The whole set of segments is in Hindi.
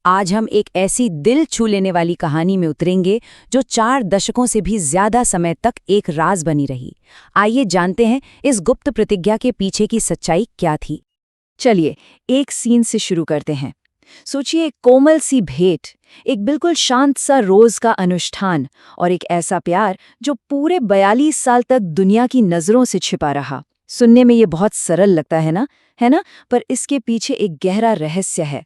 आज हम एक ऐसी दिल छू लेने वाली कहानी में उतरेंगे जो 4 दशकों से भी ज्यादा समय तक एक राज बनी रही। आइए जानते हैं इस गुप्त प्रतिज्ञा के पीछे की सच्चाई क्या थी। चलिए एक सीन से शुरू करते हैं। सोचिए, एक कोमल सी भेंट, एक बिल्कुल शांत सा रोज का अनुष्ठान और एक ऐसा प्यार जो पूरे 42 साल तक दुनिया की नजरों से छिपा रहा। सुनने में ये बहुत सरल लगता है ना? पर इसके पीछे एक गहरा रहस्य है।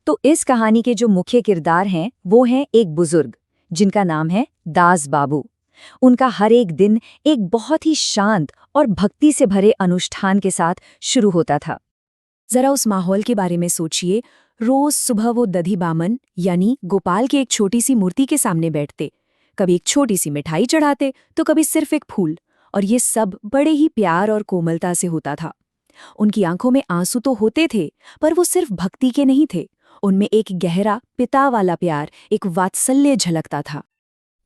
तो इस कहानी के जो मुख्य किरदार हैं वो हैं एक बुजुर्ग जिनका नाम है दास बाबू। उनका हर एक दिन एक बहुत ही शांत और भक्ति से भरे अनुष्ठान के साथ शुरू होता था। जरा उस माहौल के बारे में सोचिए। रोज सुबह वो दधी बामन यानी गोपाल की एक छोटी सी मूर्ति के सामने बैठते, कभी एक छोटी सी मिठाई चढ़ाते तो कभी सिर्फ एक फूल, और ये सब बड़े ही प्यार और कोमलता से होता था। उनकी आंखों में आंसू तो होते थे, पर वो सिर्फ भक्ति के नहीं थे, उनमें एक गहरा पिता वाला प्यार, एक वात्सल्य झलकता था।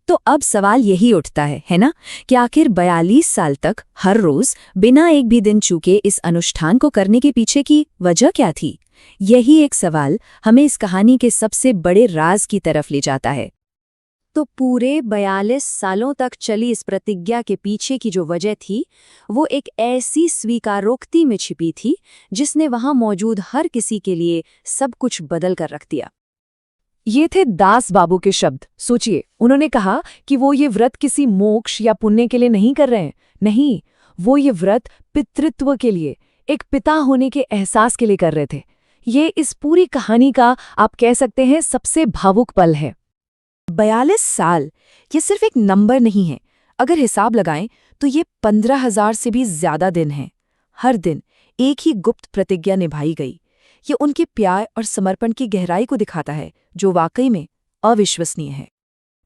तो अब सवाल यही उठता है ना, कि आखिर 42 साल तक हर रोज बिना एक भी दिन चूके इस अनुष्ठान को करने के पीछे की वजह क्या थी? यही एक सवाल हमें इस कहानी के सबसे बड़े राज की तरफ ले जाता है। तो पूरे 42 सालों तक चली इस प्रतिज्ञा के पीछे की जो वजह थी, वो एक ऐसी स्वीकारोक्ति में छिपी थी जिसने वहां मौजूद हर किसी के लिए सब कुछ बदल कर रख दिया। ये थे दास बाबू के शब्द। सोचिए, उन्होंने कहा कि वो ये व्रत किसी मोक्ष या पुण्य के लिए नहीं कर रहे हैं। नहीं, वो ये व्रत पितृत्व के लिए, एक पिता होने के एहसास के लिए कर रहे थे। ये इस पूरी कहानी का, आप कह सकते हैं, सबसे भावुक पल है। 42 साल ये सिर्फ एक नंबर नहीं है। अगर हिसाब लगाएं तो ये 15,000 से भी ज्यादा दिन हैं। हर दिन एक ही गुप्त प्रतिज्ञा निभाई गई। ये उनके प्यार और समर्पण की गहराई को दिखाता है, जो वाकई में अविश्वसनीय है।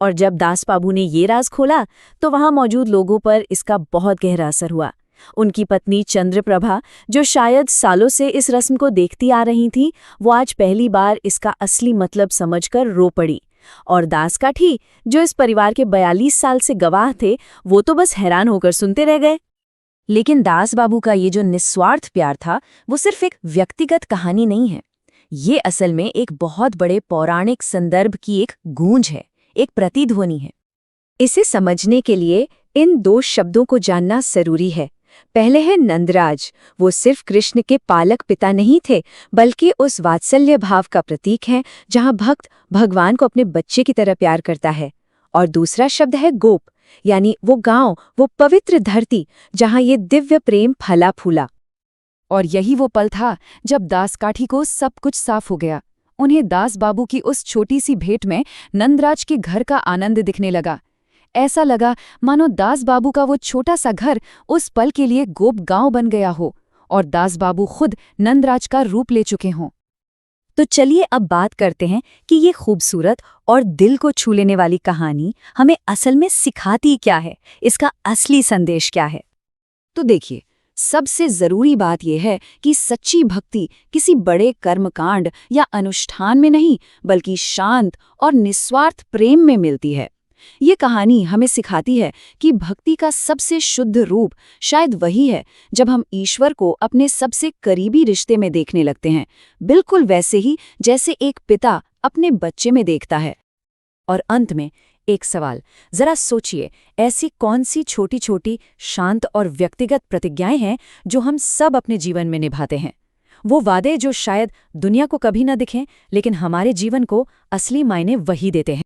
और जब दास बाबू ने ये राज खोला तो वहां मौजूद लोगों पर इसका बहुत गहरा असर हुआ। उनकी पत्नी चंद्रप्रभा, जो शायद सालों से इस रस्म को देखती आ रही थी, वो आज पहली बार इसका असली मतलब समझकर रो पड़ी। और दास काठी, जो इस परिवार के 42 साल से गवाह थे, वो तो बस हैरान होकर सुनते रह गए। लेकिन दास बाबू का ये जो निस्वार्थ प्यार था, वो सिर्फ एक व्यक्तिगत कहानी नहीं है। ये असल में एक बहुत बड़े पौराणिक संदर्भ की एक गूंज है, एक प्रतिध्वनि है। इसे समझने के लिए इन 2 शब्दों को जानना जरूरी है। पहले है नंदराज। वो सिर्फ कृष्ण के पालक पिता नहीं थे, बल्कि उस वात्सल्य भाव का प्रतीक है जहां भक्त भगवान को अपने बच्चे की तरह प्यार करता है। और दूसरा शब्द है गोप, यानी वो गांव, वो पवित्र धरती जहां ये दिव्य प्रेम फला फूला। और यही वो पल था जब दास काठी को सब कुछ साफ हो गया। उन्हें दास बाबू की उस छोटी सी भेंट में नंदराज के घर का आनंद दिखने लगा। ऐसा लगा मानो दास बाबू का वो छोटा सा घर उस पल के लिए गोप गांव बन गया हो, और दास बाबू खुद नंदराज का रूप ले चुके हों। तो चलिए अब बात करते हैं कि ये खूबसूरत और दिल को छू लेने वाली कहानी हमें असल में सिखाती क्या है, इसका असली संदेश क्या है। तो देखिए, सबसे जरूरी बात यह है कि सच्ची भक्ति किसी बड़े कर्मकांड या अनुष्ठान में नहीं, बल्कि शांत और निस्वार्थ प्रेम में मिलती है। ये कहानी हमें सिखाती है कि भक्ति का सबसे शुद्ध रूप शायद वही है जब हम ईश्वर को अपने सबसे करीबी रिश्ते में देखने लगते हैं, बिल्कुल वैसे ही जैसे एक पिता अपने बच्चे में देखता है। और अंत में एक सवाल, जरा सोचिए, ऐसी कौन सी छोटी छोटी शांत और व्यक्तिगत प्रतिज्ञाएं हैं जो हम सब अपने जीवन में निभाते हैं? वो वादे जो शायद दुनिया को कभी न दिखें, लेकिन हमारे जीवन को असली मायने वही देते हैं।